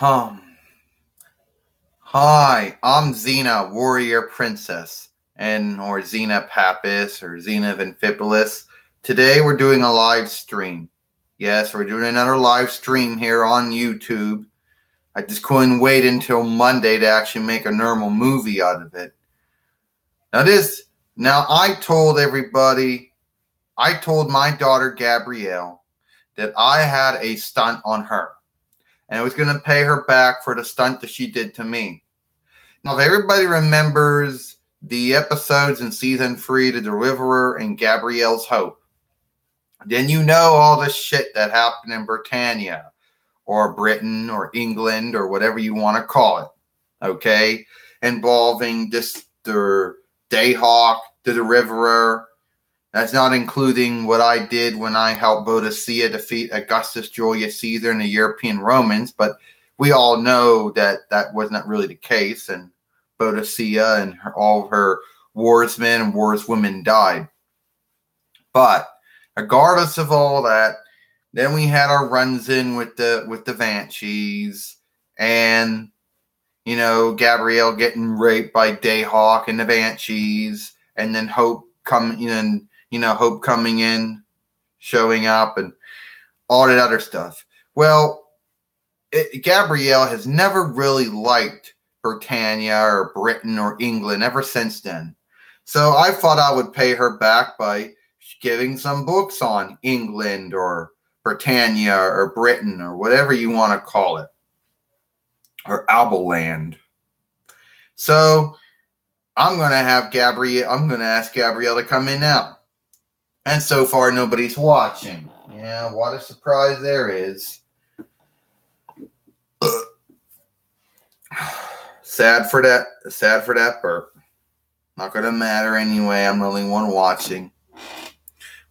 Um, Hi, I'm XENA, Warrior Princess, or XENA Papis, or XENA Vinfipolis. Today we're doing a live stream. Yes, we're doing another live stream here on YouTube. I just couldn't wait until Monday to actually make a normal movie out of it. Now I told my daughter Gabrielle that I had a stunt on her, and I was going to pay her back for the stunt that she did to me. Now, if everybody remembers the episodes in Season 3, The Deliverer and Gabrielle's Hope, then you know all the shit that happened in Britannia, or Britain, or England, or whatever you want to call it, okay? Involving the Dayhawk, The Deliverer. That's not including what I did when I helped Boadicea defeat Augustus Julius Caesar and the European Romans, but we all know that that wasn't really the case, and Boadicea and all of her warsmen and warswomen died. But regardless of all that, then we had our runs-in with the Banshees, and Gabrielle getting raped by Dayhawk and the Banshees, and then Hope coming in, showing up, and all that other stuff. Well, Gabrielle has never really liked Britannia or Britain or England ever since then. So I thought I would pay her back by giving some books on England or Britannia or Britain or whatever you want to call it, or Albaland. So I'm going to ask Gabrielle to come in now. And so far nobody's watching. Yeah, what a surprise there is. Sad for that burp. Not gonna matter anyway. I'm the only one watching.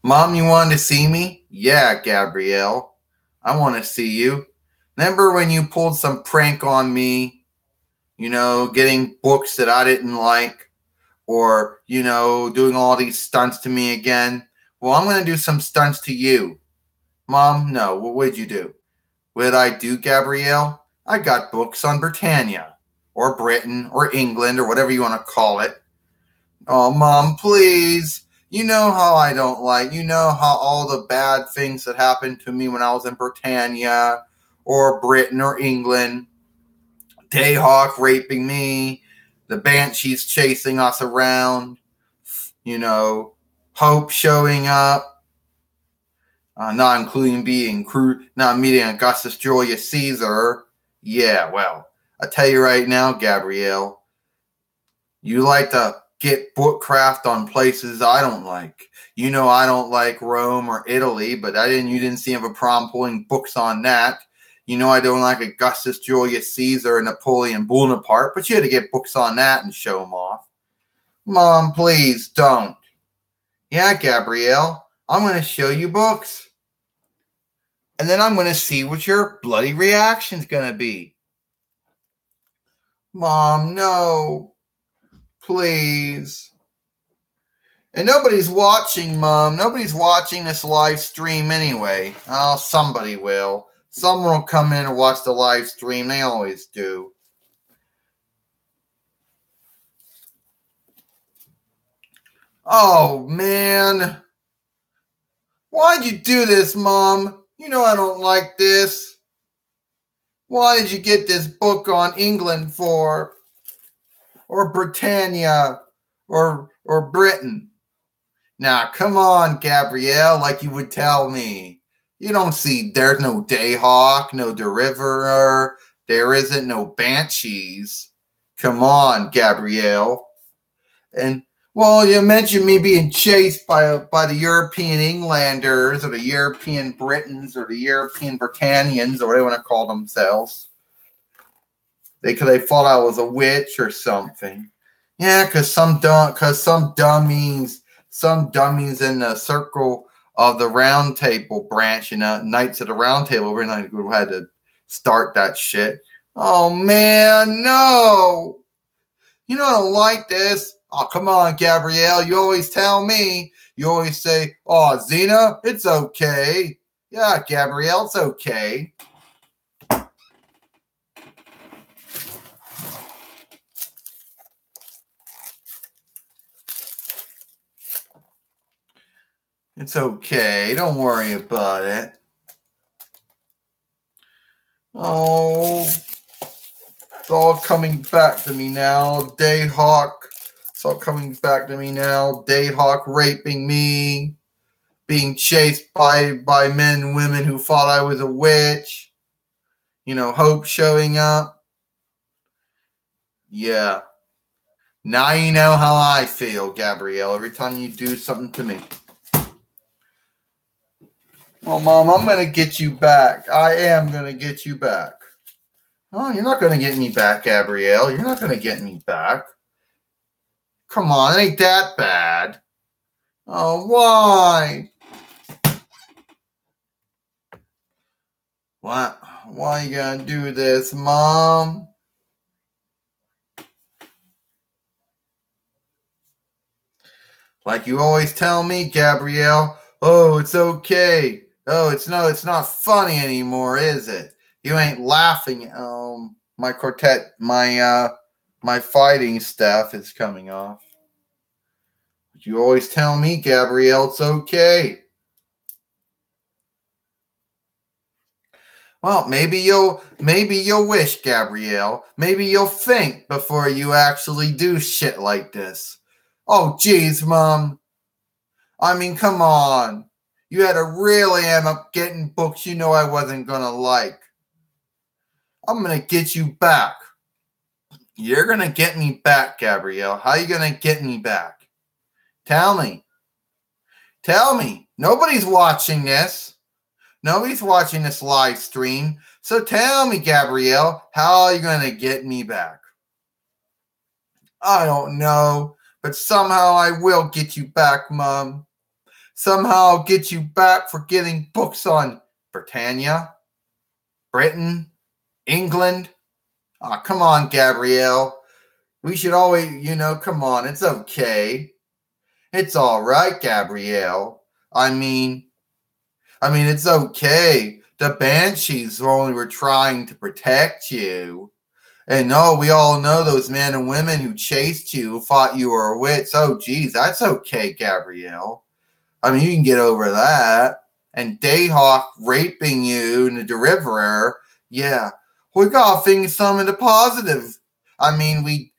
Mom, you wanted to see me? Yeah, Gabrielle. I want to see you. Remember when you pulled some prank on me? Getting books that I didn't like, or doing all these stunts to me again. Well, I'm gonna do some stunts to you. Mom, no. What did you do? What did I do, Gabrielle? I got books on Britannia, or Britain, or England, or whatever you want to call it. Oh, Mom, please. You know how I don't like. You know how all the bad things that happened to me when I was in Britannia, or Britain, or England. Dayhawk raping me. The Banshees chasing us around. Hope showing up. Not meeting Augustus Julius Caesar. Yeah, well, I tell you right now, Gabrielle, you like to get bookcraft on places I don't like. I don't like Rome or Italy, but you didn't see him a problem pulling books on that. I don't like Augustus Julius Caesar and Napoleon Bonaparte, but you had to get books on that and show them off. Mom, please don't. Yeah, Gabrielle, I'm going to show you books. And then I'm going to see what your bloody reaction's going to be. Mom, no. Please. And nobody's watching, Mom. Nobody's watching this live stream anyway. Oh, somebody will. Someone will come in and watch the live stream. They always do. Oh, man. Why'd you do this, Mom? I don't like this. Why did you get this book on England for? Or Britannia? Or Britain? Now, come on, Gabrielle, like you would tell me. You don't see, there's no Dayhawk, no Deliverer. There isn't no Banshees. Come on, Gabrielle. And, well, you mentioned me being chased by the European Englanders, or the European Britons, or the European Britannians, or whatever they want to call themselves. They thought I was a witch or something. Yeah, because some dummies in the Circle of the Round Table branch, Knights of the Round Table, who had to start that shit. Oh man, no! I don't like this. Oh, come on, Gabrielle. You always tell me. You always say, oh, XENA, it's okay. Yeah, Gabrielle, it's okay. It's okay. Don't worry about it. Oh, it's all coming back to me now. Dayhawk. It's all coming back to me now. Dayhawk raping me. Being chased by men and women who thought I was a witch. You know, Hope showing up. Yeah. Now you know how I feel, Gabrielle, every time you do something to me. Well, Mom, I'm going to get you back. I am going to get you back. Oh, you're not going to get me back, Gabrielle. You're not going to get me back. Come on, it ain't that bad. Oh, why? What? Why you going to do this, Mom? Like you always tell me, Gabrielle, oh, it's okay. Oh, it's not funny anymore, is it? You ain't laughing. My quartet, my fighting stuff is coming off. But you always tell me, Gabrielle, it's okay. Well, maybe you'll wish, Gabrielle. Maybe you'll think before you actually do shit like this. Oh, geez, Mom. I mean, come on. You had to really end up getting books you know I wasn't gonna like. I'm gonna get you back. You're gonna get me back, Gabrielle. How are you gonna get me back? Tell me. Tell me. Nobody's watching this. Nobody's watching this live stream. So tell me, Gabrielle, how are you gonna get me back? I don't know, but somehow I will get you back, Mom. Somehow I'll get you back for getting books on Britannia, Britain, England. Oh, come on, Gabrielle. We should always, come on. It's okay. It's all right, Gabrielle. I mean, it's okay. The Banshees only were trying to protect you. And no, we all know those men and women who chased you, who thought you were a witch. Oh, geez, that's okay, Gabrielle. I mean, you can get over that. And Dayhawk raping you in the deliverer, yeah. We gotta think some of the positive. I mean, we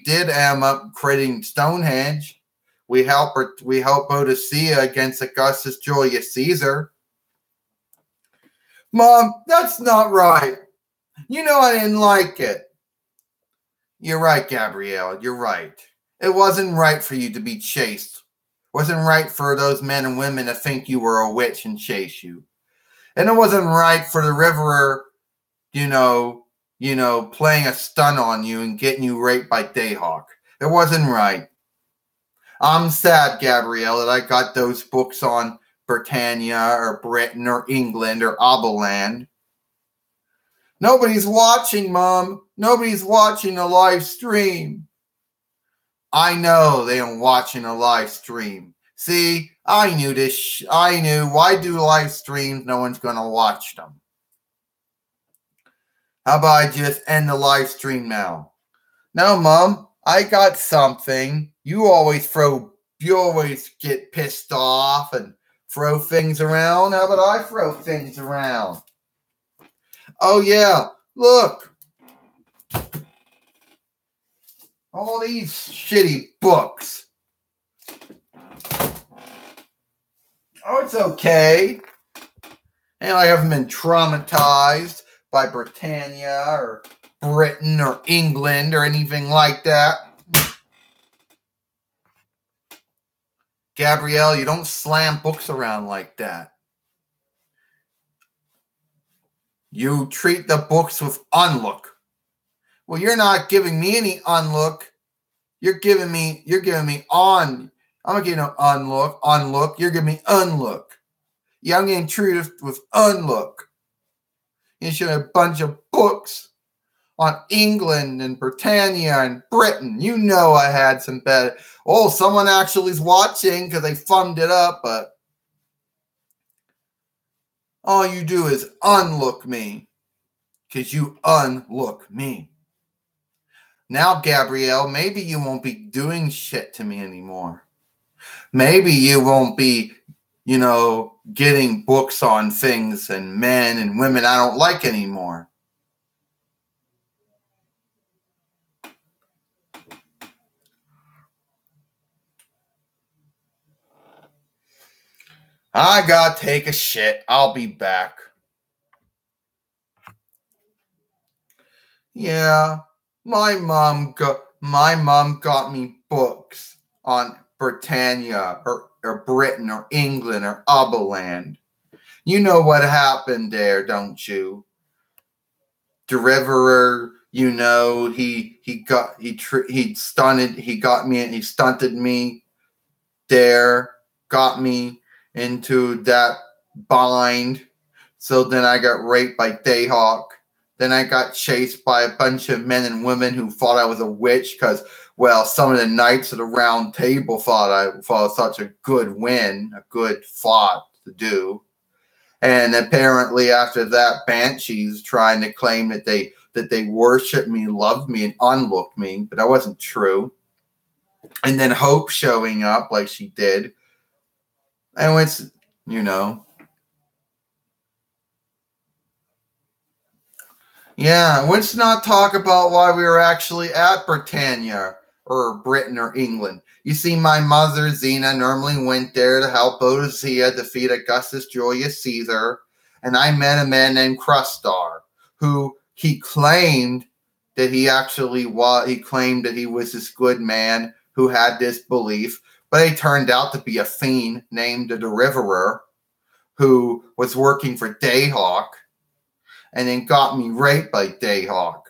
did end up creating Stonehenge. We helped Boadicea against Augustus Julius Caesar. Mom, that's not right. You know I didn't like it. You're right, Gabrielle. You're right. It wasn't right for you to be chased. It wasn't right for those men and women to think you were a witch and chase you. And it wasn't right for the riverer, playing a stunt on you and getting you raped by Dayhawk. It wasn't right. I'm sad, Gabrielle, that I got those books on Britannia or Britain or England or Abeland. Nobody's watching, Mom. Nobody's watching the live stream. I know they aren't watching a live stream. See, I knew this. I knew. Why do live streams? No one's going to watch them. How about I just end the live stream now? No, Mom. I got something. You always get pissed off and throw things around. How about I throw things around? Oh, yeah. Look. All these shitty books. Oh, it's okay. And I haven't been traumatized by Britannia or Britain or England or anything like that. Gabrielle, you don't slam books around like that. You treat the books with unlook. Well, you're not giving me any unlook. You're giving me on. I'm not giving you unlook. You're giving me unlook. Yeah, I'm getting treated with unlook. You should have a bunch of books on England and Britannia and Britain. You know I had some bad. Oh, someone actually is watching because they thumbed it up, but all you do is unlook me because you unlook me. Now, Gabrielle, maybe you won't be doing shit to me anymore. Maybe you won't be, getting books on things and men and women I don't like anymore. I gotta take a shit. I'll be back. Yeah, my mom got me books on Britannia or Britain or England or Oberland. You know what happened there, don't you? Deliverer, he stunted me there, got me into that bind. So then I got raped by Dayhawk. Then I got chased by a bunch of men and women who thought I was a witch because, well, some of the knights of the round table thought it was such a good win, a good thought to do. And apparently after that, Banshees trying to claim that they worshiped me, loved me, and unlooked me, but that wasn't true. And then Hope showing up like she did. And it's, yeah, let's not talk about why we were actually at Britannia or Britain or England. You see, my mother, XENA, normally went there to help Boadicea defeat Augustus Julius Caesar, and I met a man named Crustar, who he claimed that he actually was. He claimed that he was this good man who had this belief, but he turned out to be a fiend named the Deliverer, who was working for Dayhawk, and then got me raped by Dayhawk.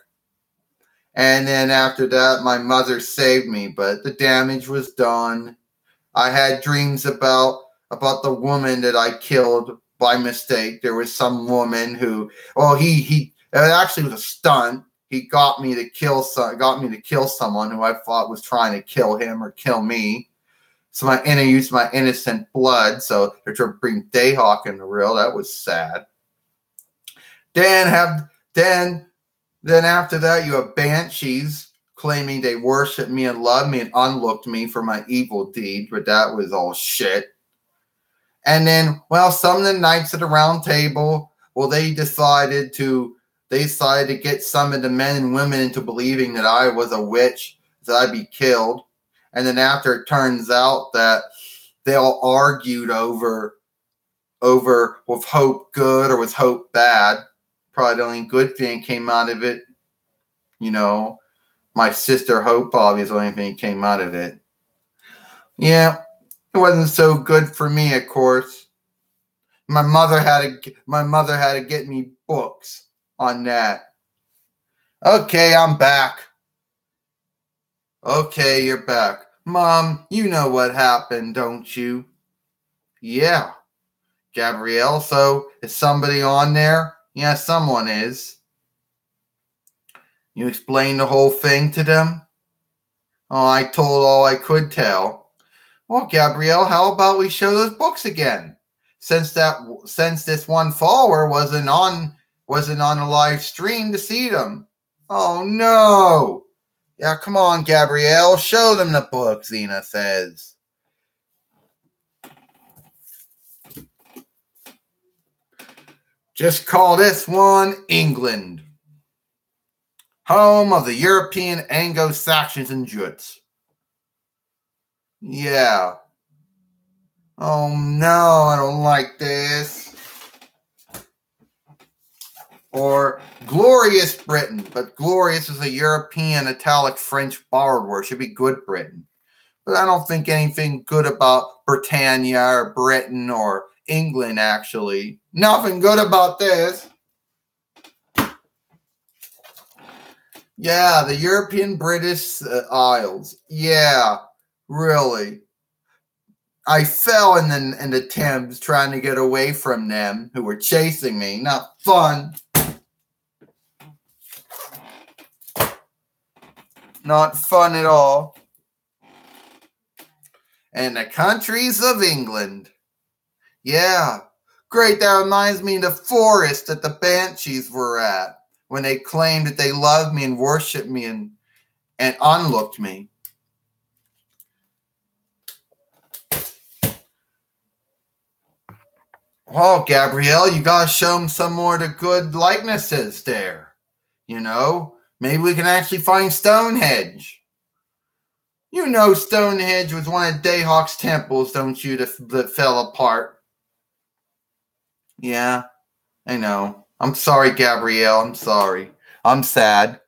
And then after that, my mother saved me, but the damage was done. I had dreams about the woman that I killed by mistake. There was some woman who, it actually was a stunt. He got me to kill someone who I thought was trying to kill him or kill me. So I used my innocent blood. So they're trying to bring Dayhawk in the real. That was sad. Then after that, you have Banshees claiming they worship me and love me and unlooked me for my evil deed, but that was all shit. And then, some of the knights at the round table, they decided to get some of the men and women into believing that I was a witch, that I'd be killed. And then after it turns out that they all argued over was Hope good or was Hope bad. Probably the only good thing came out of it. My sister Hope probably is the only thing that came out of it. Yeah, it wasn't so good for me, of course. My mother had to get me books on that. Okay, I'm back. Okay, you're back. Mom, you know what happened, don't you? Yeah. Gabrielle, so is somebody on there? Yeah, someone is. You explained the whole thing to them? Oh, I told all I could tell. Well, Gabrielle, how about we show those books again? Since this one follower wasn't on a live stream to see them. Oh no. Yeah, come on, Gabrielle, show them the book, XENA says. Just call this one England. Home of the European Anglo-Saxons and Jutes. Yeah. Oh no, I don't like this. Or Glorious Britain, but glorious is a European italic French borrowed word. Should be good Britain. But I don't think anything good about Britannia or Britain or England, actually. Nothing good about this. Yeah, the European British Isles. Yeah, really. I fell in the Thames trying to get away from them who were chasing me. Not fun. Not fun at all. And the countries of England. Yeah. Great, that reminds me of the forest that the Banshees were at when they claimed that they loved me and worshipped me and unlooked me. Oh, Gabrielle, you gotta show him some more of the good likenesses there. You know, maybe we can actually find Stonehenge. You know Stonehenge was one of Dayhawk's temples, don't you, that fell apart. Yeah, I know. I'm sorry, Gabrielle. I'm sorry. I'm sad.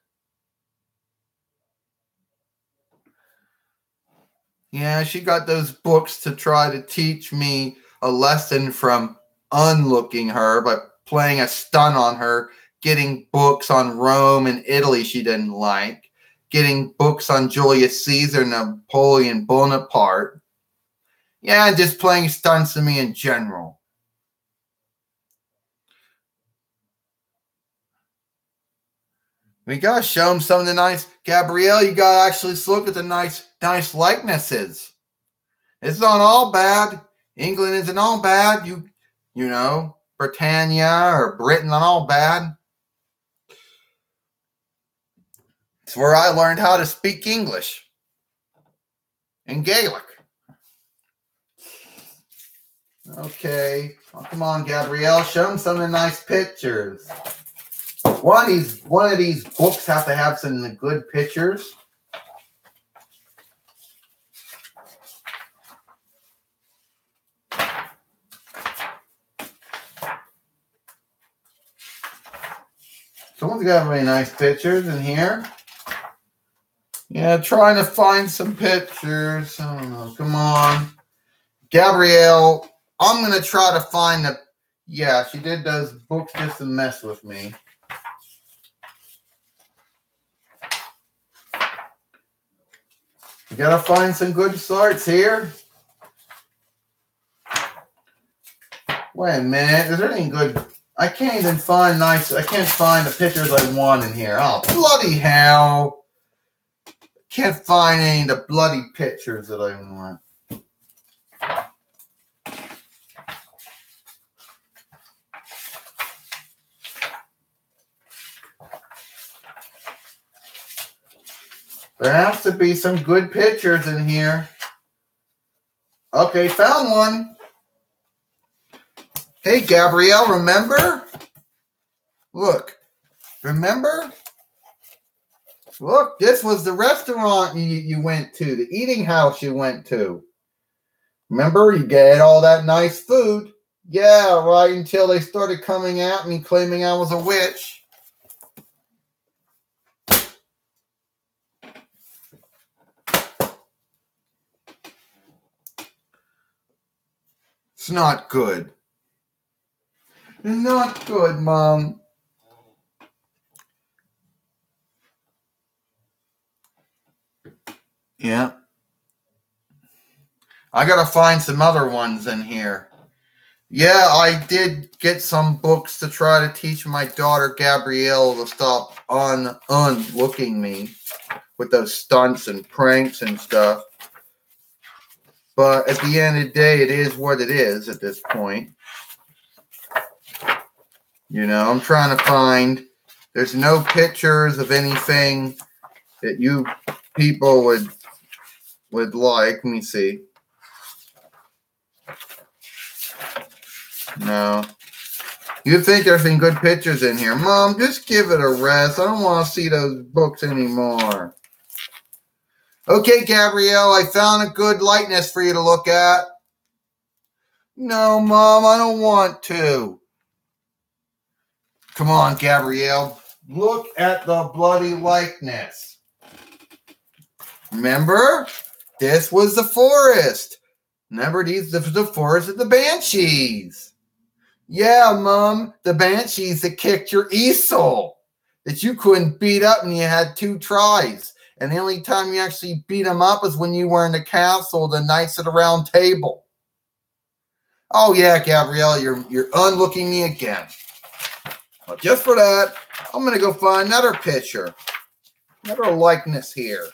Yeah, she got those books to try to teach me a lesson from unlooking her, but playing a stunt on her, getting books on Rome and Italy she didn't like, getting books on Julius Caesar, Napoleon Bonaparte. Yeah, just playing stunts on me in general. We gotta show him some of the nice, Gabrielle, you gotta actually look at the nice likenesses. It's not all bad. England isn't all bad. You know, Britannia or Britain not all bad. It's where I learned how to speak English and Gaelic. Okay. Oh, come on, Gabrielle. Show them some of the nice pictures. One of these books have to have some good pictures. Someone's got really nice pictures in here. Yeah, trying to find some pictures. I don't know. Come on. Gabrielle, I'm going to try to find the... Yeah, she did those books just to mess with me. You got to find some good sorts here. Wait a minute. Is there any good... I can't even find nice... I can't find the pictures I want in here. Oh, bloody hell. Can't find any of the bloody pictures that I want. There has to be some good pictures in here. Okay, found one. Hey, Gabrielle, remember? Look. Remember? Look, this was the restaurant you went to, the eating house you went to. Remember, you get all that nice food. Yeah, right until they started coming at me claiming I was a witch. It's not good. It's not good, Mom. Yeah. I gotta find some other ones in here. Yeah, I did get some books to try to teach my daughter Gabrielle to stop unlooking me with those stunts and pranks and stuff. But at the end of the day, it is what it is at this point. You know, I'm trying to find... There's no pictures of anything that you people would like. Let me see. No. You think there's some good pictures in here. Mom, just give it a rest. I don't want to see those books anymore. Okay, Gabrielle, I found a good likeness for you to look at. No, Mom, I don't want to. Come on, Gabrielle. Look at the bloody likeness. Remember? This was the forest. Remember, this was the forest of the Banshees. Yeah, Mom, the Banshees that kicked your easel. That you couldn't beat up and you had 2 tries. And the only time you actually beat them up is when you were in the castle, the Knights of the Round Table. Oh, yeah, Gabrielle, you're unlooking me again. Well, just for that, I'm going to go find another picture. Another likeness here.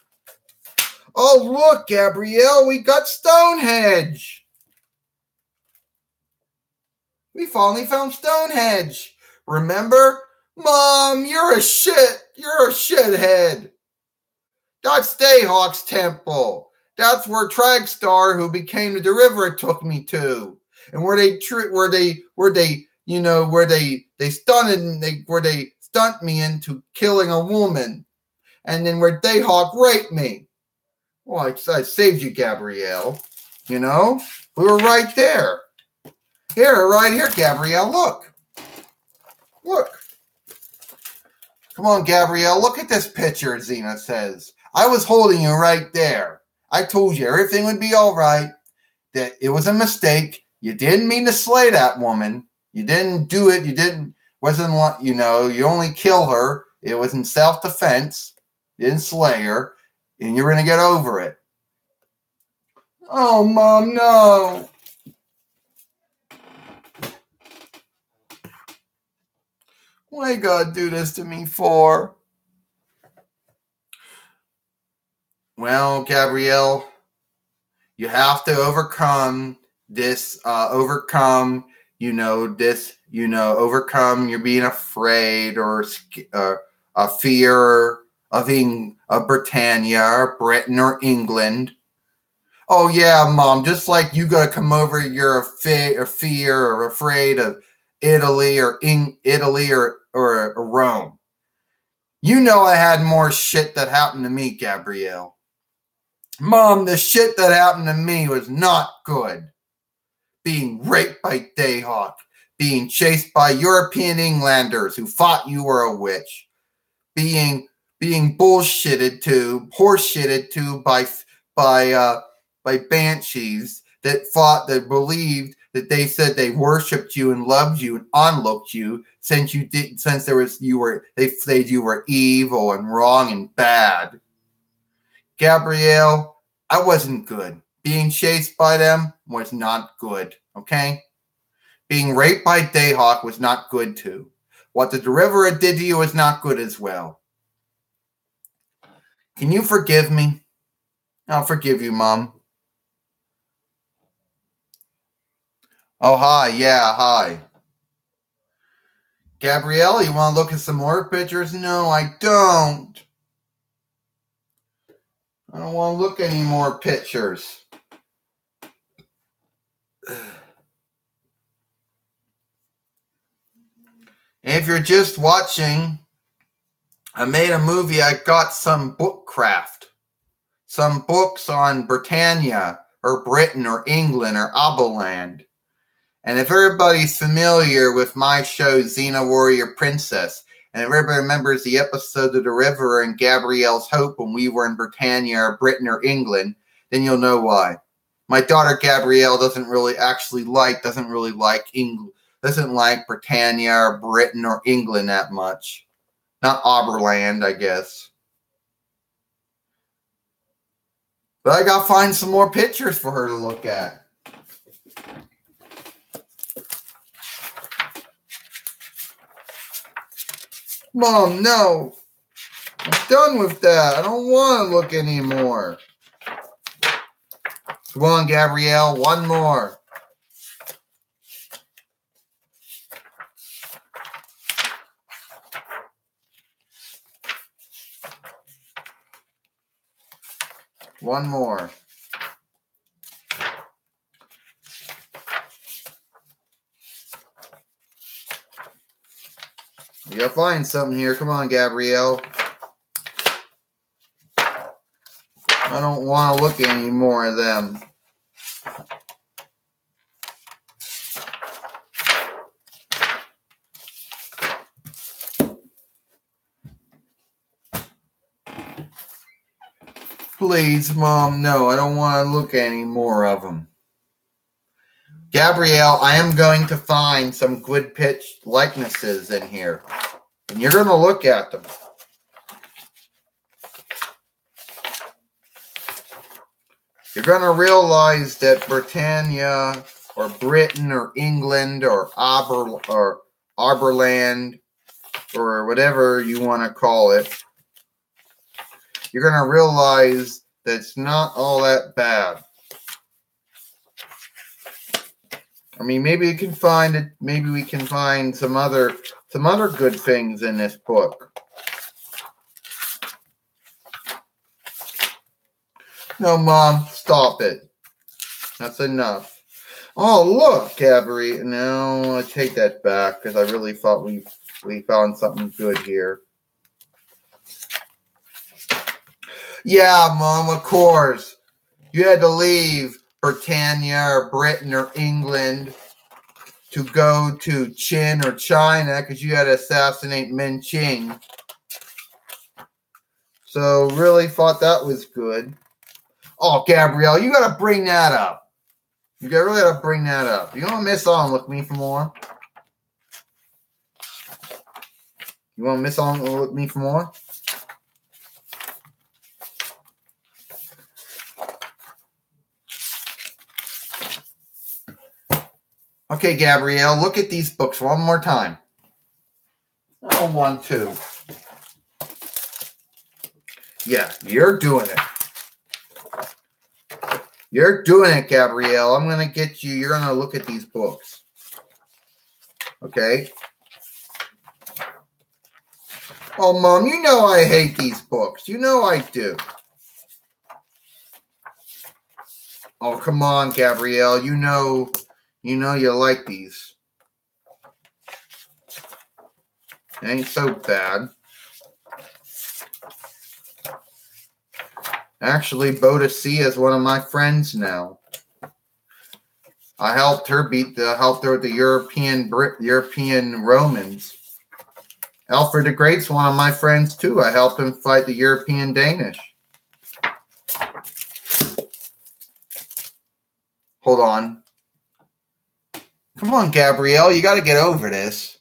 Oh, look, Gabrielle, we got Stonehenge. We finally found Stonehenge. Remember? Mom, you're a shithead. That's Dayhawk's temple. That's where Tragstar, who became the derivative, took me to. and where they stunted and where they stunt me into killing a woman, and then where Dayhawk raped me. Well, I saved you, Gabrielle. You know, we were right there. Here, right here, Gabrielle. Look. Come on, Gabrielle. Look at this picture, XENA says. I was holding you right there. I told you everything would be all right. That it was a mistake. You didn't mean to slay that woman. You didn't do it. You only killed her. It was in self-defense. You didn't slay her. And you're going to get over it. Oh, Mom, no. Why you gotta do this to me for? Well, Gabrielle, you have to overcome this, overcome you're being afraid or a fear of Britannia or Britain or England. Oh yeah, Mom, just like you gotta come over, you're a fear or afraid of Italy or Rome. You know I had more shit that happened to me, Gabrielle. Mom, the shit that happened to me was not good. Being raped by Dayhawk, being chased by European Englanders who thought you were a witch, being horseshitted to by Banshees that believed that they said they worshipped you and loved you and onlooked you they said you were evil and wrong and bad. Gabrielle, I wasn't good. Being chased by them was not good, okay? Being raped by Dayhawk was not good too. What the Deliverer did to you was not good as well. Can you forgive me? I'll forgive you, Mom. Oh, hi. Yeah, hi. Gabrielle, you want to look at some more pictures? No, I don't. I don't want to look at any more pictures. If you're just watching, I made a movie. I got some book craft. Some books on Britannia or Britain or England or Aberland. And if everybody's familiar with my show, XENA Warrior Princess, and if everybody remembers the episode of The River and Gabrielle's Hope when we were in Britannia or Britain or England, then you'll know why. My daughter Gabrielle doesn't like Britannia or Britain or England that much. Not Aberland, I guess. But I gotta find some more pictures for her to look at. Mom, no. I'm done with that. I don't want to look anymore. Come on, Gabrielle. One more. One more. You gotta find something here. Come on, Gabrielle. I don't want to look at any more of them. Please, Mom, no, I don't want to look at any more of them. Gabrielle, I am going to find some good pitch likenesses in here. And you're going to look at them. You're going to realize that Britannia or Britain or England or Aberland or whatever you want to call it, you're going to realize that it's not all that bad. I mean, maybe we can find it. Maybe we can find some other good things in this book. No, Mom, stop it. That's enough. Oh, look, Gabrielle. No, I take that back because I really thought we found something good here. Yeah, Mom, of course. You had to leave Britannia or Britain or England to go to Qin or China because you had to assassinate Min Qing. So really thought that was good. Oh, Gabrielle, you gotta bring that up. You really gotta bring that up. You wanna miss on with me for more? You wanna miss on with me for more? Okay, Gabrielle, look at these books one more time. Oh, 1, 2. Yeah, you're doing it. You're doing it, Gabrielle. I'm going to get you. You're going to look at these books. Okay? Oh, Mom, you know I hate these books. You know I do. Oh, come on, Gabrielle. You know you like these. It ain't so bad. Actually, Bodicea is one of my friends now. I helped her with the European Romans. Alfred the Great's one of my friends too. I helped him fight the European Danish. Hold on. Come on, Gabrielle. You got to get over this.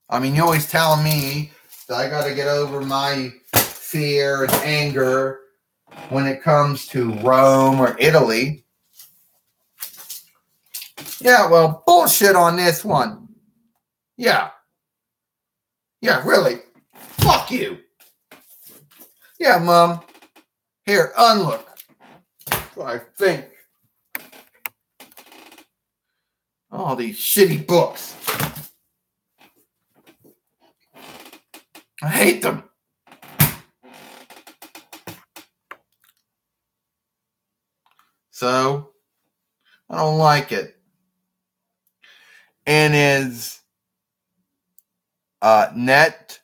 I mean, you're always telling me that I got to get over my fear and anger when it comes to Rome or Italy. Yeah, well, bullshit on this one. Yeah. Yeah, really. Fuck you. Yeah, Mom. Here, unlook. That's what I think. All these shitty books. I hate them. So, I don't like it. And is net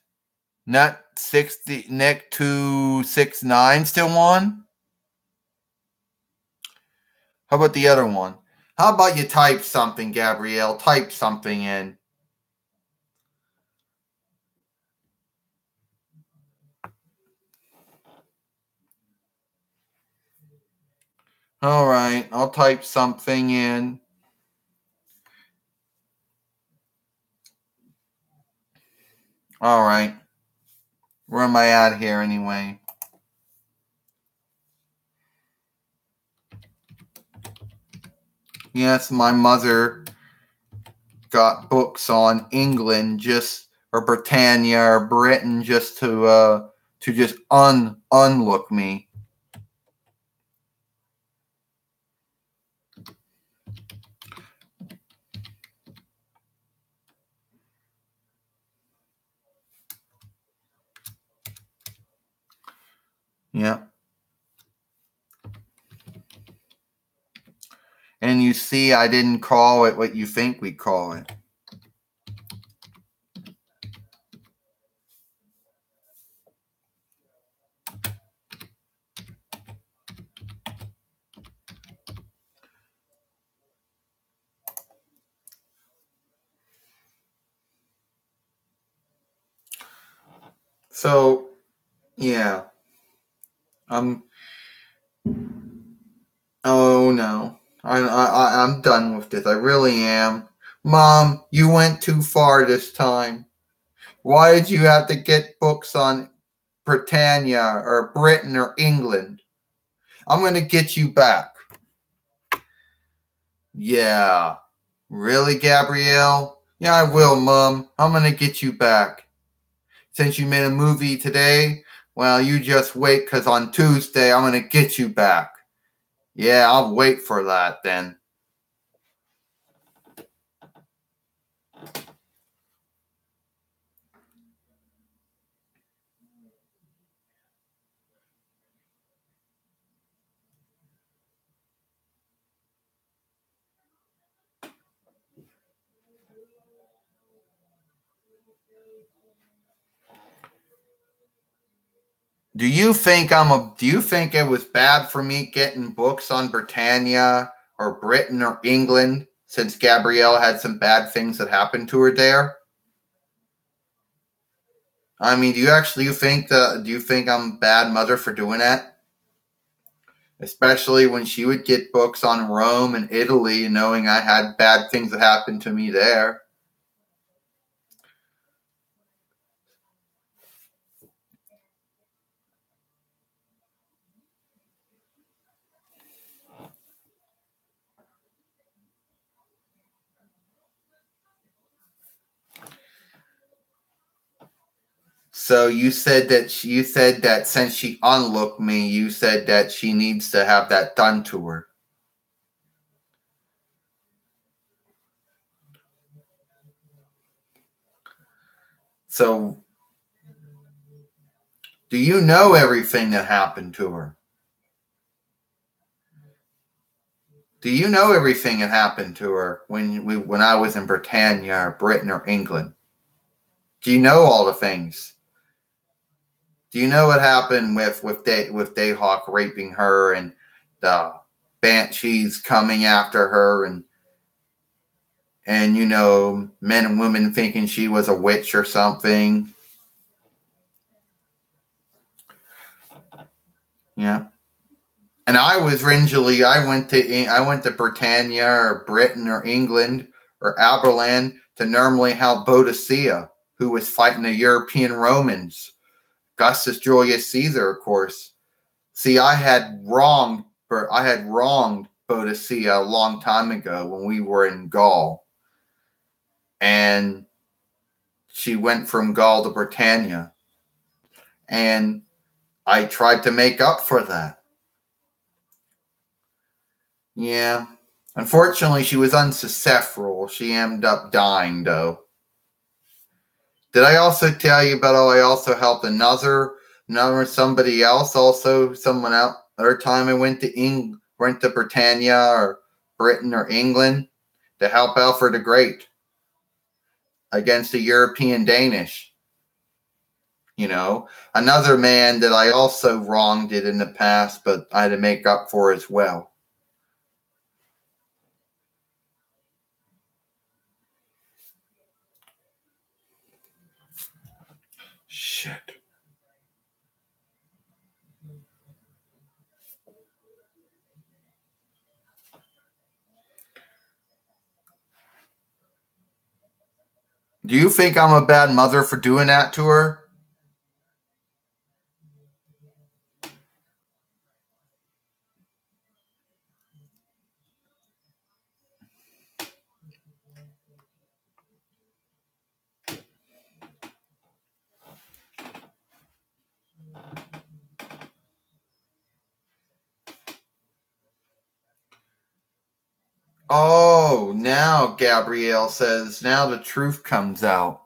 269 still on? How about the other one? How about you type something, Gabrielle? Type something in. All right, I'll type something in. All right. Where am I at here anyway? Yes, my mother got books on England or Britannia or Britain just to just unlook me. Yeah. And you see, I didn't call it what you think we call it. So, yeah. Oh no. I'm done with this. I really am. Mom, you went too far this time. Why did you have to get books on Britannia or Britain or England? I'm going to get you back. Yeah. Really, Gabrielle? Yeah, I will, Mom. I'm going to get you back. Since you made a movie today, well, you just wait, because on Tuesday, I'm going to get you back. Yeah, I'll wait for that then. Do you think it was bad for me getting books on Britannia or Britain or England since Gabrielle had some bad things that happened to her there? I mean, do you think I'm a bad mother for doing that? Especially when she would get books on Rome and Italy, knowing I had bad things that happened to me there. So you said that since she unlooked me, you said that she needs to have that done to her. So do you know everything that happened to her? Do you know everything that happened to her when I was in Britannia or Britain or England? Do you know all the things? Do you know what happened with Dayhawk raping her and the Banshees coming after her and men and women thinking she was a witch or something? Yeah. And I went to Britannia or Britain or England or Aberland to normally help Boadicea, who was fighting the European Romans. Augustus Julius Caesar, of course. See, I had wronged Boadicea a long time ago when we were in Gaul. And she went from Gaul to Britannia. And I tried to make up for that. Yeah. Unfortunately, she was unsuccessful. She ended up dying, though. Did I also tell you about I also helped somebody else, also someone else? Other time I went to Britannia or Britain or England to help Alfred the Great against the European Danish. Another man that I also wronged it in the past, but I had to make up for as well. Shit. Do you think I'm a bad mother for doing that to her? Oh, now Gabrielle says, now the truth comes out.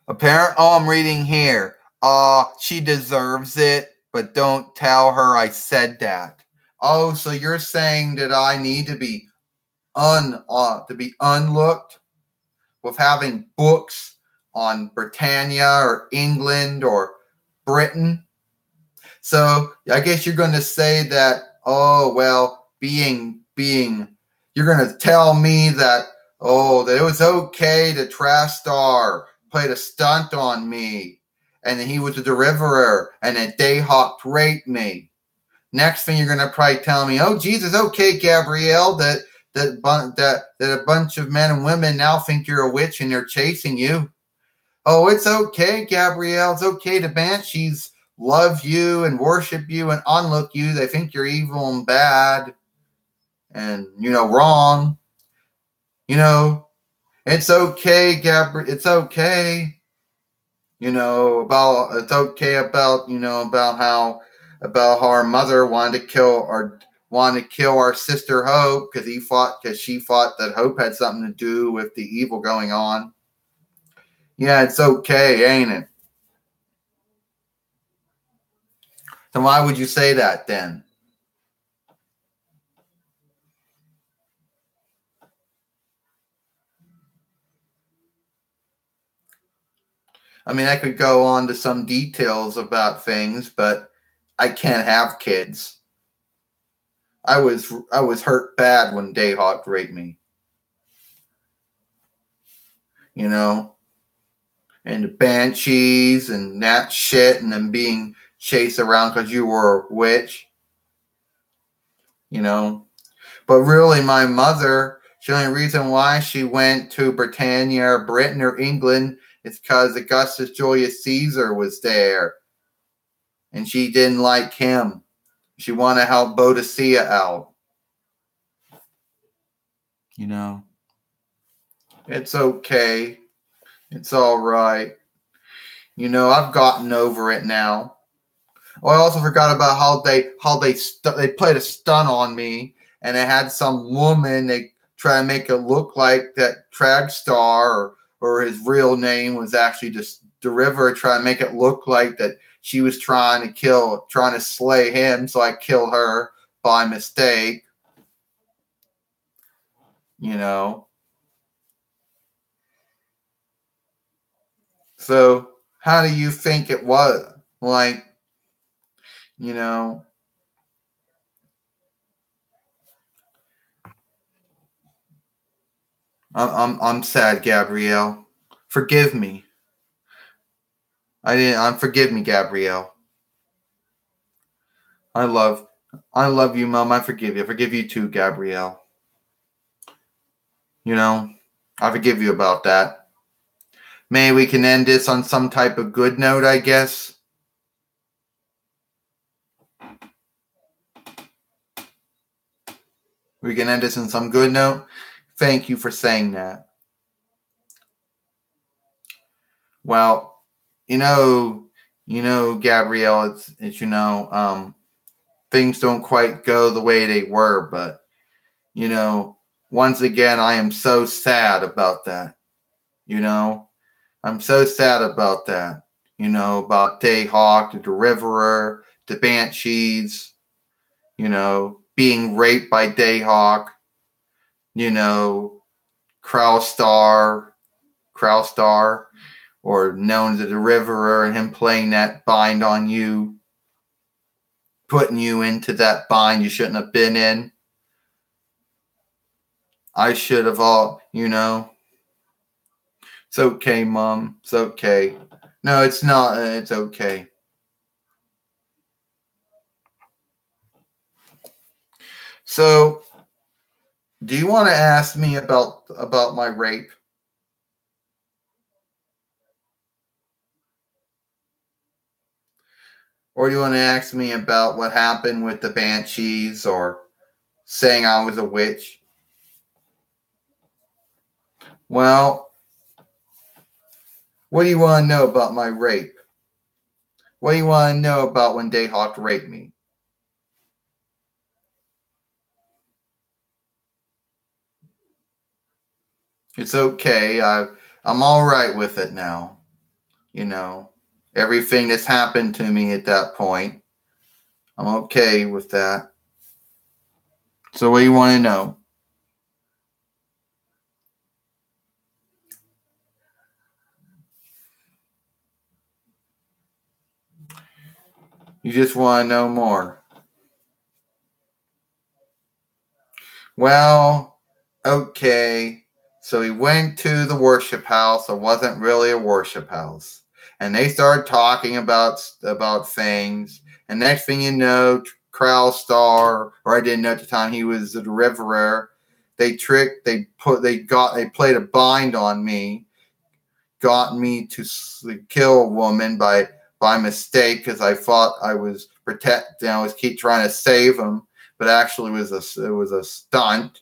I'm reading here. She deserves it, but don't tell her I said that. Oh, so you're saying that I need to be unlooked with having books on Britannia or England or Britain? So I guess you're going to say that, oh, well, you're going to tell me that, that it was okay to Trastar played a stunt on me and that he was a deliverer and that Dayhawk raped me. Next thing you're going to probably tell me, oh, Jesus, okay, Gabrielle, that a bunch of men and women now think you're a witch and they're chasing you. Oh, it's okay, Gabrielle. It's okay. The Banshees love you and worship you and unlook you. They think you're evil and bad and, wrong. It's okay, Gabrielle. It's okay. About how our mother wanted to kill our sister Hope because she thought that Hope had something to do with the evil going on. Yeah, it's okay, ain't it? So why would you say that then? I mean, I could go on to some details about things, but I can't have kids. I was hurt bad when Dayhawk raped me. You know, and the Banshees and that shit, and then being chased around because you were a witch. You know, but really, my mother, the only reason why she went to Britannia or Britain or England is because Augustus Julius Caesar was there. And she didn't like him. She wanted to help Boadicea out. You know, it's okay. It's all right. You know, I've gotten over it now. Oh, I also forgot about how they played a stunt on me, and they had some woman they try to make it look like that drag star or his real name was actually just the River, try to make it look like that she was trying to slay him, so I killed her by mistake. You know. So how do you think it was? Like, you know, I'm sad, Gabrielle. Forgive me. Forgive me, Gabrielle. I love you, Mom. I forgive you. I forgive you too, Gabrielle. You know, I forgive you about that. Maybe we can end this on some type of good note, I guess. We can end this on some good note. Thank you for saying that. Well, Gabrielle, it's things don't quite go the way they were, but once again, I am so sad about that. I'm so sad about that. About Dayhawk, the Deliverer, the Banshees, being raped by Dayhawk, Crowstar, or known as the Deliverer, and him playing that bind on you, putting you into that bind you shouldn't have been in. I should have It's okay, Mom. It's okay. No, it's not. It's okay. So, do you want to ask me about my rape? Or do you want to ask me about what happened with the Banshees or saying I was a witch? Well, what do you want to know about my rape? What do you want to know about when Dayhawk raped me? It's okay. I'm all right with it now. Everything that's happened to me at that point, I'm okay with that. So what do you want to know? You just want to know more. Well, okay. So he went to the worship house. It wasn't really a worship house. And they started talking about things. And next thing you know, Crowstar, or I didn't know at the time he was the Deliverer. They played a bind on me, got me to kill a woman by mistake because I thought I was protecting. I was keep trying to save him, but actually it was a stunt.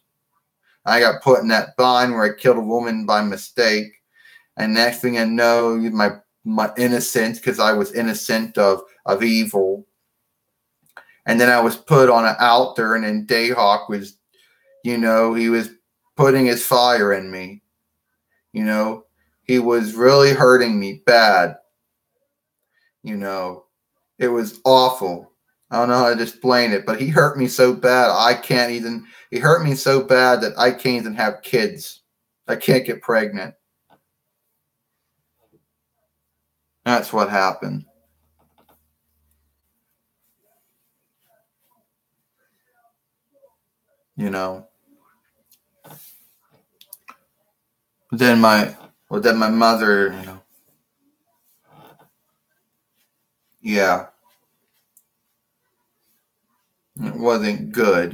I got put in that bind where I killed a woman by mistake, and next thing I know, my innocence, because I was innocent of evil, and then I was put on an altar, and then Dayhawk was, he was putting his fire in me. He was really hurting me bad. It was awful. I don't know how to explain it, but he hurt me so bad he hurt me so bad that I can't even have kids. I can't get pregnant. That's what happened. You know. Then my mother, yeah, it wasn't good,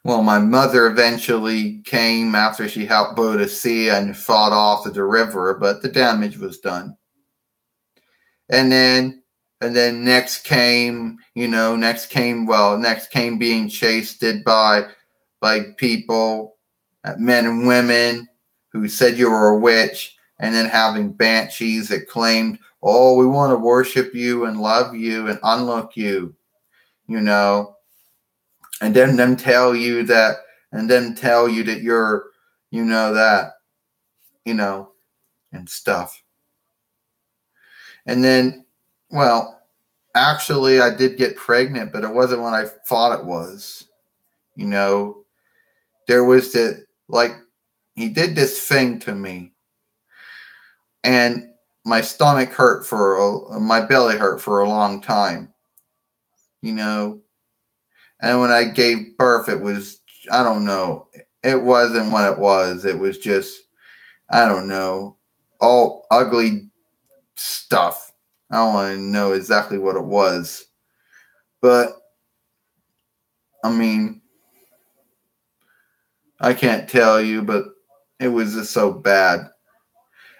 Well, my mother eventually came after she helped Boadicea and fought off the river, but the damage was done. And then next came being chased by people, men and women who said you were a witch, and then having banshees that claimed, oh, we want to worship you and love you and unlock you, and then them tell you that, you're, that, and stuff. And then, well, actually, I did get pregnant, but it wasn't when I thought it was. There was he did this thing to me, and my stomach hurt my belly hurt for a long time, And when I gave birth, it was, I don't know, it wasn't what it was. It was just, I don't know, all ugly stuff. I don't want to know exactly what it was. But, I mean, I can't tell you, but it was just so bad.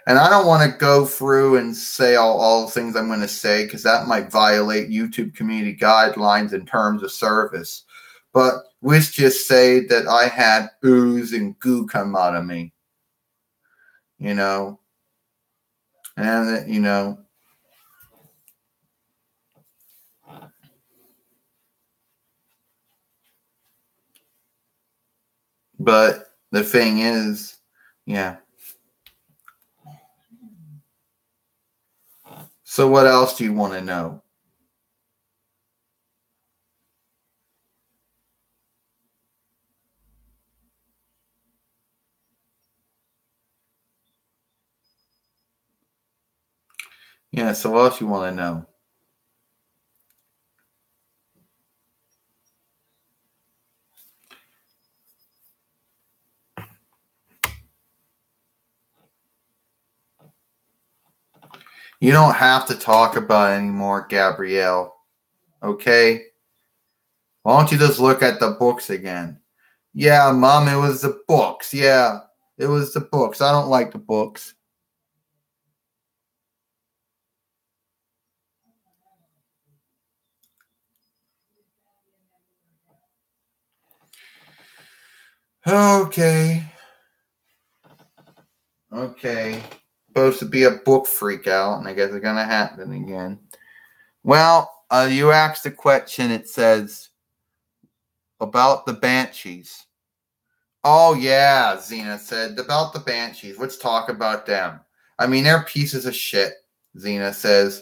And I don't want to go through and say all the things I'm going to say, because that might violate YouTube community guidelines in terms of service. But let's just say that I had ooze and goo come out of me. And, but the thing is, yeah. So what else do you want to know? Yeah, so what else you want to know? You don't have to talk about it anymore, Gabrielle. Okay? Why don't you just look at the books again? Yeah, Mom, it was the books. Yeah, it was the books. I don't like the books. Okay. Supposed to be a book freak out, and I guess it's going to happen again. Well, you asked a question. It says about the Banshees. Oh, yeah, Xena said. About the Banshees. Let's talk about them. I mean, they're pieces of shit, Xena says.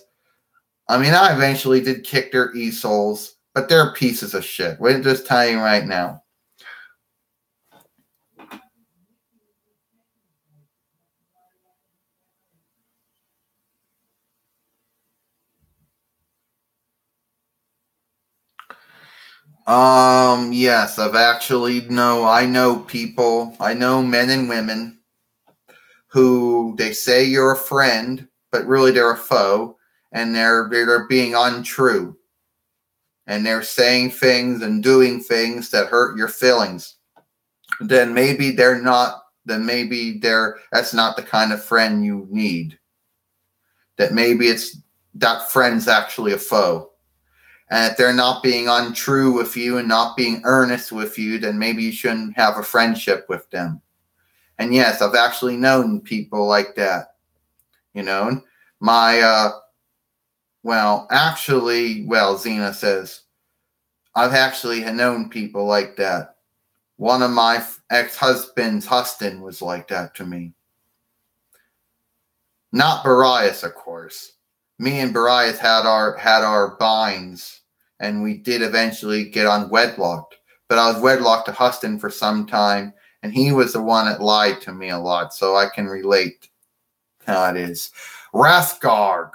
I mean, I eventually did kick their e-souls, but they're pieces of shit. We're just telling you right now. Yes, I know people, I know men and women who they say you're a friend, but really they're a foe, and they're being untrue. And they're saying things and doing things that hurt your feelings. Then maybe that's not the kind of friend you need. That maybe that friend's actually a foe. And if they're not being untrue with you and not being earnest with you, then maybe you shouldn't have a friendship with them. And yes, I've actually known people like that. Xena says, I've actually known people like that. One of my ex-husbands, Huston, was like that to me. Not Barias, of course. Me and Barias had our binds, and we did eventually get unwedlocked. But I was wedlocked to Huston for some time, And he was the one that lied to me a lot, so I can relate how it is. Rathgarg,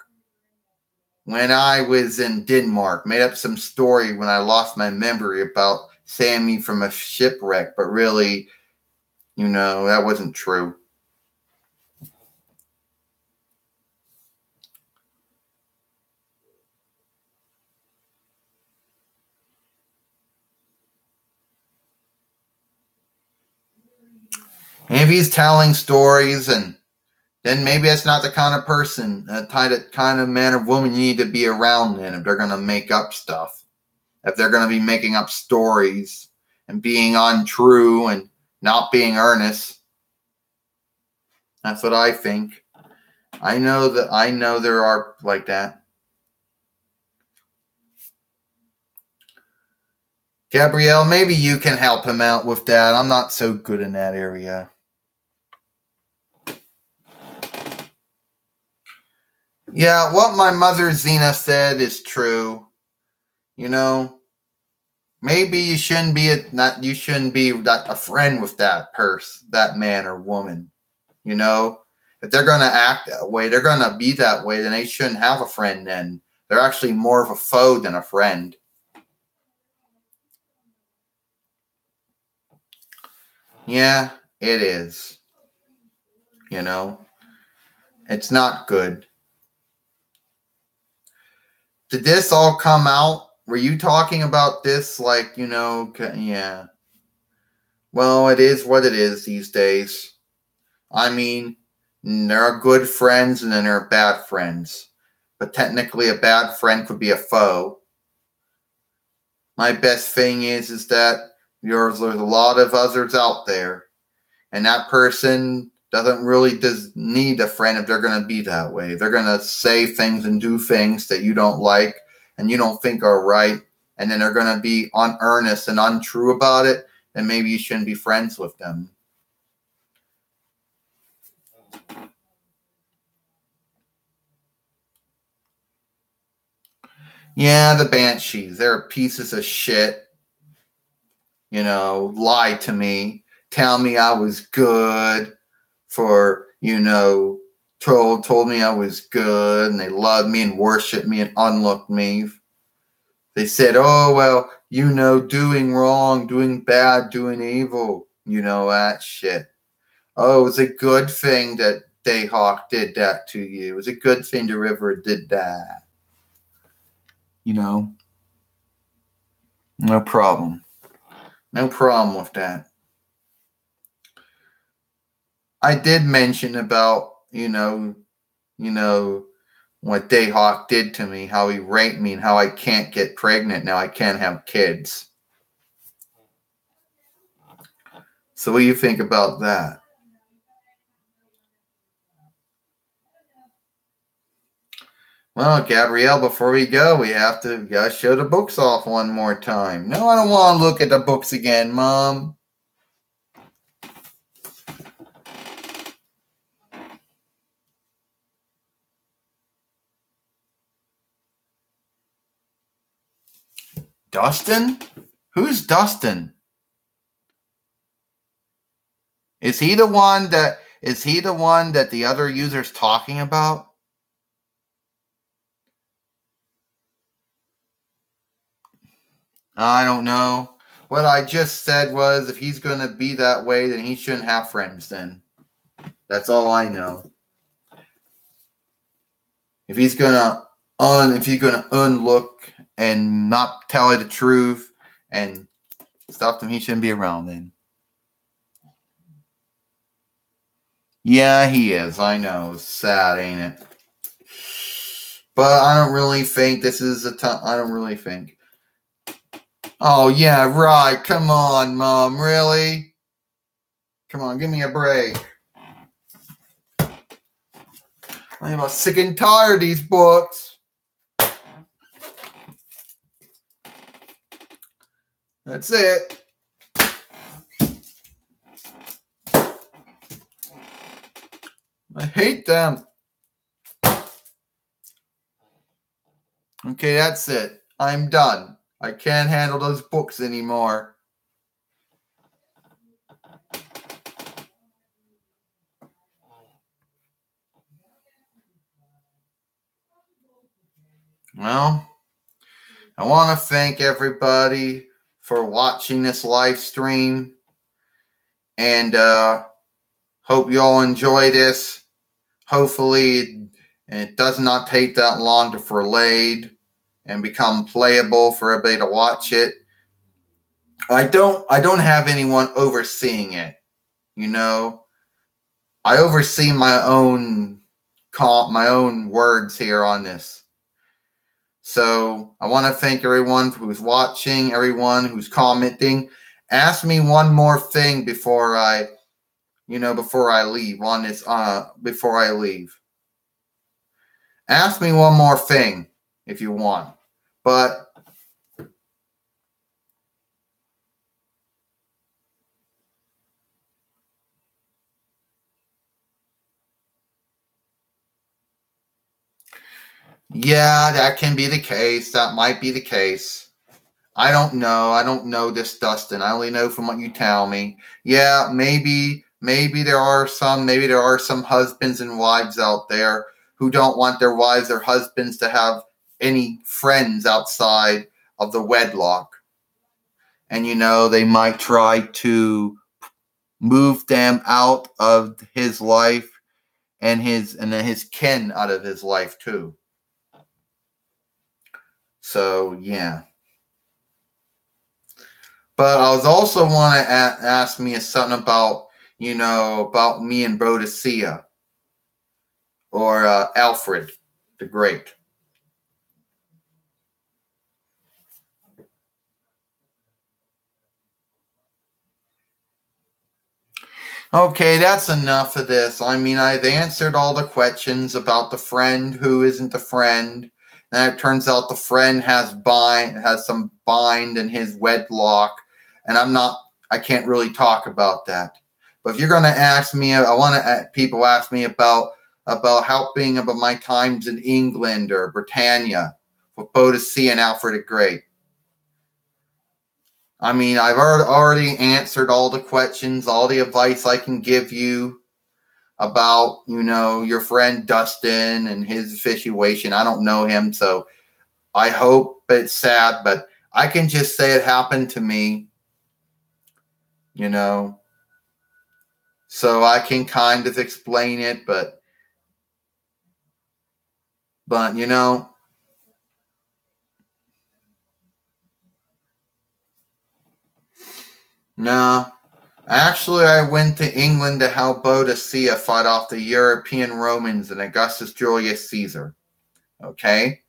when I was in Denmark, made up some story when I lost my memory about saving me from a shipwreck, but really, that wasn't true. If he's telling stories, and then maybe that's not the kind of person, kind of man or woman you need to be around then if they're going to make up stuff. If they're going to be making up stories and being untrue and not being earnest. That's what I think. I know there are like that. Gabrielle, maybe you can help him out with that. I'm not so good in that area. Yeah, what my mother XENA said is true. Maybe you shouldn't be a friend with that man or woman. If they're going to act that way, they're going to be that way, then they shouldn't have a friend then. They're actually more of a foe than a friend. Yeah, it is. It's not good. Did this all come out? Were you talking about this yeah. Well, it is what it is these days. I mean, there are good friends and then there are bad friends. But technically a bad friend could be a foe. My best thing is that there's a lot of others out there. And that person doesn't really need a friend if they're going to be that way. They're going to say things and do things that you don't like and you don't think are right. And then they're going to be unearnest and untrue about it. And maybe you shouldn't be friends with them. Yeah, the Banshees. They're pieces of shit. Lied to me. Tell me I was good for, told me I was good and they loved me and worshiped me and unlooked me. They said, oh, well, doing wrong, doing bad, doing evil, that shit. Oh, it was a good thing that Dayhawk did that to you. It was a good thing the river did that. No problem. No problem with that. I did mention about, what Dayhawk did to me, how he raped me, and how I can't get pregnant now. I can't have kids. So what do you think about that? Well, Gabrielle, before we go, we gotta show the books off one more time. No, I don't want to look at the books again, Mom. Dustin? Who's Dustin? Is he the one that the other user's talking about? I don't know. What I just said was if he's going to be that way, then he shouldn't have friends then. That's all I know. If he's going to unlook and not tell you the truth and stuff, then he shouldn't be around then. Yeah, he is. I know. It's sad, ain't it? But I don't really think this is I don't really think. Oh, yeah, right. Come on, Mom. Really? Come on, give me a break. I'm about sick and tired of these books. That's it. I hate them. Okay, that's it. I'm done. I can't handle those books anymore. Well, I want to thank everybody for watching this live stream, and hope you all enjoy this. Hopefully, it does not take that long to delayed and become playable for everybody to watch it. I don't have anyone overseeing it. You know, I oversee my own words here on this. So I want to thank everyone who's watching, everyone who's commenting. Ask me one more thing before I leave on this. Before I leave, ask me one more thing if you want. But yeah, that can be the case. That might be the case. I don't know. I don't know this, Dustin. I only know from what you tell me. Yeah, maybe there are some husbands and wives out there who don't want their wives or husbands to have any friends outside of the wedlock. And they might try to move them out of his life and his kin out of his life too. So, yeah. But I was also want to ask me something about, about me and Boadicea or Alfred the Great. Okay, that's enough of this. I mean, I've answered all the questions about the friend who isn't the friend. And it turns out the friend has some bind in his wedlock. And I can't really talk about that. But if you're going to ask me, people ask me about helping about my times in England or Britannia with Boadicea and Alfred the Great. I mean, I've already answered all the questions, all the advice I can give you about, your friend Dustin and his situation. I don't know him, so I hope it's sad, but I can just say it happened to me, so I can kind of explain it, but no. Actually, I went to England to help Boadicea fight off the European Romans and Augustus Julius Caesar. Okay?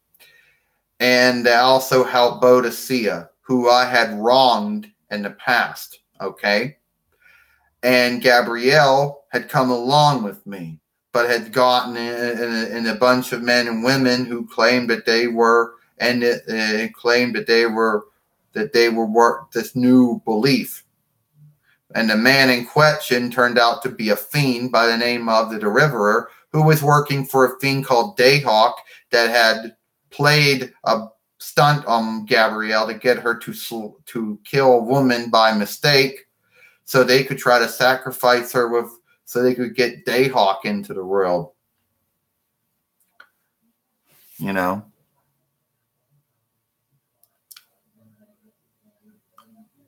And I also helped Boadicea, who I had wronged in the past. Okay? And Gabrielle had come along with me, but had gotten in a bunch of men and women who claimed that they were, and claimed that they were this new belief. And the man in question turned out to be a fiend by the name of the Deliverer, who was working for a fiend called Dayhawk that had played a stunt on Gabrielle to get her to kill a woman by mistake, so they could try to sacrifice her so they could get Dayhawk into the world.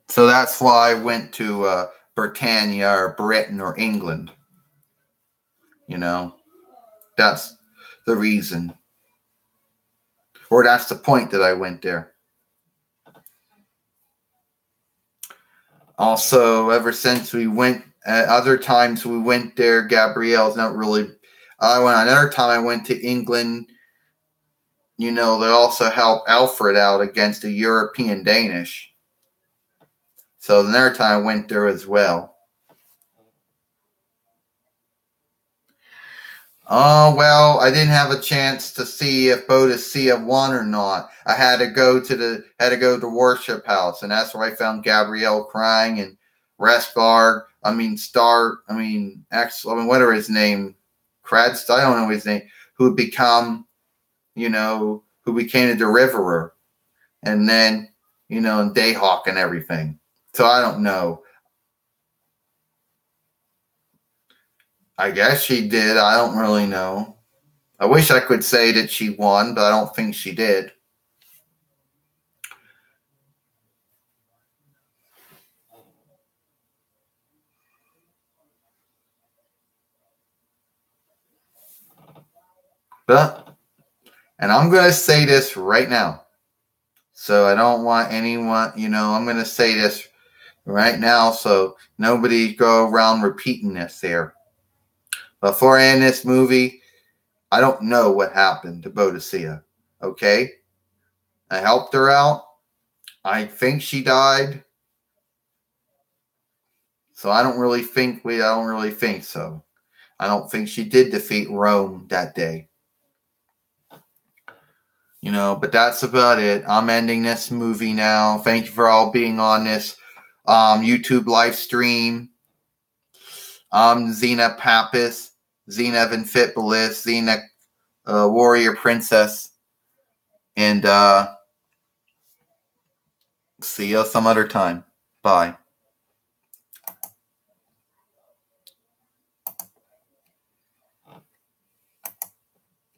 So that's why I went to Britannia or Britain or England. That's the reason. Or that's the point that I went there. Also, ever since we went, other times we went there, Gabrielle's not really. Another time I went to England, they also helped Alfred out against the European Danish. So another time I went there as well. Oh, well, I didn't have a chance to see if Boadicea won or not. I had to go to the worship house, and that's where I found Gabrielle crying and whatever his name, Kradst, I don't know his name, who became the Deliverer, and then, and Dayhawk and everything. So I don't know. I guess she did. I don't really know. I wish I could say that she won, but I don't think she did. But, and I'm going to say this right now. So I don't want anyone, I'm going to say this right now so nobody go around repeating this here. Before I end this movie, I don't know what happened to Boadicea. Okay? I helped her out. I think she died. So I don't really think so. I don't think she did defeat Rome that day. But that's about it. I'm ending this movie now. Thank you for all being on this YouTube live stream. I'm XENA Pappas, XENA Evan Fit Bliss, XENA Warrior Princess. And see you some other time. Bye.